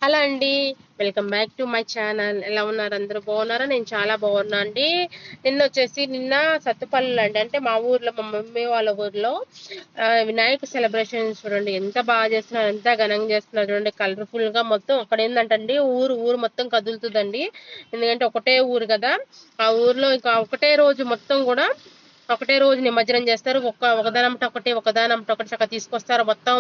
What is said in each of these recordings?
Hello అండి. Welcome back to my channel. ఎలా ఉన్నారు? అందరూ బాగున్నారా? నేను చాలా బాగున్నా అండి. నిన్న సత్తుపల్లి అండి, అంటే మా ఊర్లో, మా మమ్మీ వాళ్ళ ఊర్లో వినాయక సెలబ్రేషన్ చూడండి, ఎంత బాగా చేస్తున్నారు, ఎంత ఘనంగా చేస్తున్నారు చూడండి. కలర్ఫుల్ గా మొత్తం అక్కడ ఏంటంటే ఊరు మొత్తం కదులుతుందండి. ఎందుకంటే ఒకటే ఊరు కదా, ఆ ఊర్లో ఇంకా ఒకటే రోజు మొత్తం కూడా ఒకటే రోజు నిమజ్జనం చేస్తారు. ఒకదానంట ఒకటి చక్కగా తీసుకొస్తారు. మొత్తం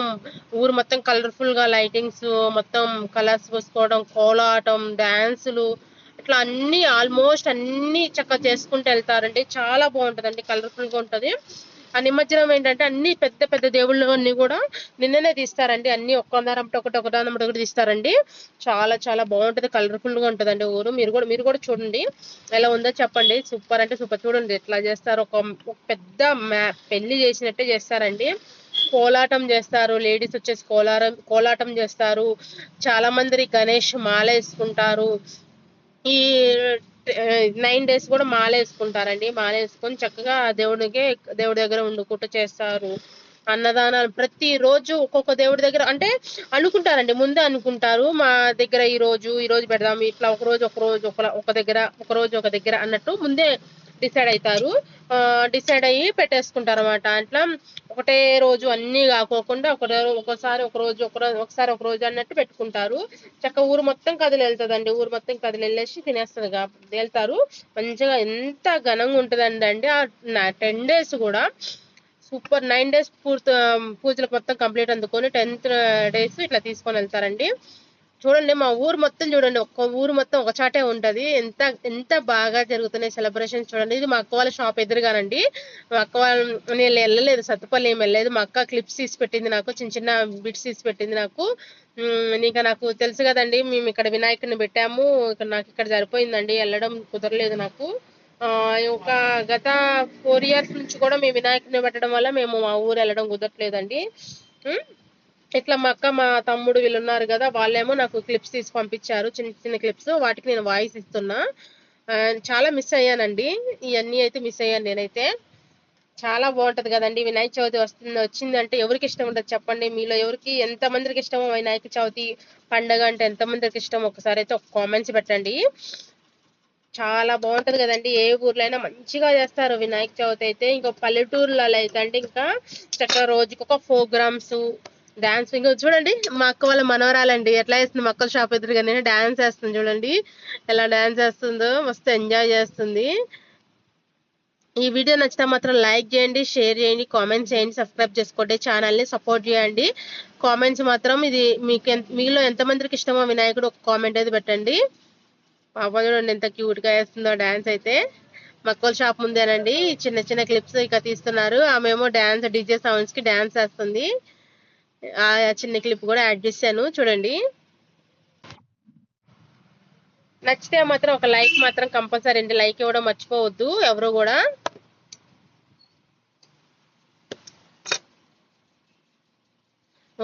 ఊరు మొత్తం కలర్ఫుల్ గా లైటింగ్స్, మొత్తం కలర్స్ పూసుకోవడం, కోలాటం, డాన్సులు, ఇట్లా అన్ని ఆల్మోస్ట్ అన్ని చక్కగా చేసుకుంటూ వెళ్తారండి. చాలా బాగుంటదండి, కలర్ఫుల్ గా ఉంటది. ఆ నిమజ్జనం ఏంటంటే అన్ని పెద్ద పెద్ద దేవుళ్ళు అన్ని కూడా నిన్ననే తీస్తారండి. అన్ని ఒకదానంట ఒకటి తీస్తారండి. చాలా చాలా బాగుంటది, కలర్ఫుల్ గా ఉంటదండి ఊరు. మీరు కూడా చూడండి, ఎలా ఉందో చెప్పండి. సూపర్ అంటే సూపర్. చూడండి ఎట్లా చేస్తారు, ఒక పెద్ద పెళ్లి చేసినట్టే చేస్తారండి. కోలాటం చేస్తారు, లేడీస్ వచ్చేసి కోలాటం చేస్తారు. చాలా మంది గణేష్ మాల వేసుకుంటారు. ఈ 9 days కూడా మాల వేసుకుంటారండి. మాల వేసుకొని చక్కగా దేవుడి దగ్గర వండుకుంటూ చేస్తారు. అన్నదానాలు ప్రతి రోజు ఒక్కొక్క దేవుడి దగ్గర అంటే అనుకుంటారండి, ముందే అనుకుంటారు. మా దగ్గర ఈ రోజు పెడదాం, ఇట్లా ఒక దగ్గర అన్నట్టు ముందే డిసైడ్ అవుతారు. డిసైడ్ అయ్యి పెట్టేసుకుంటారు అనమాట. అట్లా ఒకటే రోజు అన్ని కాకోకుండా ఒకసారి ఒక రోజు అన్నట్టు పెట్టుకుంటారు. ఊరు మొత్తం కదిలి వెళ్తుందండి. ఊరు మొత్తం కదిలి వెళ్ళేసి తినేస్తుంది వెళ్తారు. మంచిగా ఎంత ఘనంగా ఉంటుందండి ఆ 10 days కూడా. సూపర్. 9 days పూజలకు మొత్తం కంప్లీట్ అందుకొని 10th days ఇట్లా తీసుకొని వెళ్తారండి. చూడండి మా ఊరు మొత్తం చూడండి, ఒక్క ఊరు మొత్తం ఒక చాటే ఉంటది. ఎంత ఎంత బాగా జరుగుతున్నాయి సెలబ్రేషన్స్ చూడండి. ఇది మా అక్క వాళ్ళ షాప్ ఎదురుగానండి. మా అక్క వాళ్ళ నేను వెళ్ళలేదు, సత్తుపల్లి ఏం వెళ్ళలేదు. మా అక్క క్లిప్స్ తీసి పెట్టింది నాకు, చిన్న చిన్న బిట్స్ తీసి పెట్టింది నాకు. ఇంకా నాకు తెలుసు కదండి, మేము ఇక్కడ వినాయకుడిని పెట్టాము. నాకు ఇక్కడ సరిపోయిందండి, వెళ్ళడం కుదరలేదు నాకు. ఆ ఒక గత 4 years నుంచి కూడా మేము వినాయకుడిని పెట్టడం వల్ల మేము మా ఊరు వెళ్ళడం కుదరట్లేదండి. ఉమ్, ఇట్లా మా అక్క మా తమ్ముడు వీళ్ళు ఉన్నారు కదా, వాళ్ళేమో నాకు క్లిప్స్ తీసి పంపించారు, చిన్న చిన్న క్లిప్స్. వాటికి నేను వాయిస్ ఇస్తున్నా. ఆ, చాలా మిస్ అయ్యానండి. ఇవన్నీ అయితే మిస్ అయ్యాను నేనైతే. చాలా బాగుంటది కదండి వినాయక చవితి వచ్చిందంటే ఎవరికి ఇష్టం ఉండదు చెప్పండి. మీలో ఎంత మందికి ఇష్టమో వినాయక చవితి పండగ అంటే, ఎంత మందికి ఇష్టం ఒకసారి అయితే ఒక కామెంట్స్ పెట్టండి. చాలా బాగుంటది కదండి. ఏ ఊర్లో అయినా మంచిగా చేస్తారు వినాయక చవితి అయితే. ఇంకా పల్లెటూర్లలో అయితే అంటే ఇంకా చక్కగా రోజుకి ఒక ప్రోగ్రామ్స్, డాన్స్. ఇంకా చూడండి మా అక్క వాళ్ళ మనవరాలండి ఎట్లా వేస్తుంది, మా అక్కల షాప్ ఎదురుగానే డాన్స్ వేస్తుంది చూడండి. ఎలా డాన్స్ వేస్తుందో, మస్తు ఎంజాయ్ చేస్తుంది. ఈ వీడియో నచ్చితే మాత్రం లైక్ చేయండి, షేర్ చేయండి, కామెంట్స్ చేయండి, సబ్స్క్రైబ్ చేసుకోండి, ఛానల్ని సపోర్ట్ చేయండి. కామెంట్స్ మాత్రం ఇది మీలో ఎంతమందికి ఇష్టమో వినాయకుడు ఒక కామెంట్ అయితే పెట్టండి. పాప చూడండి ఎంత క్యూట్ గా వేస్తుందో డాన్స్ అయితే. మక్కల షాప్ ముందేనండి చిన్న చిన్న క్లిప్స్ ఇక తీస్తున్నారు. ఆమెమో డాన్స్ డీజే సౌండ్స్ కి డాన్స్ వేస్తుంది. ఆ చిన్న క్లిప్ కూడా యాడ్ చేశాను చూడండి. నచ్చితే మాత్రం ఒక లైక్ మాత్రం కంపల్సరీ అండి, లైక్ ఇవ్వడం మర్చిపోవద్దు ఎవరు కూడా.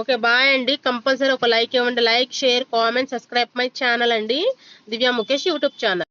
ఓకే బాయ్ అండి. కంపల్సరీ ఒక లైక్ ఇవ్వండి. Like, share, comment, subscribe my channel అండి, దివ్య ముఖేష్ యూట్యూబ్ ఛానల్.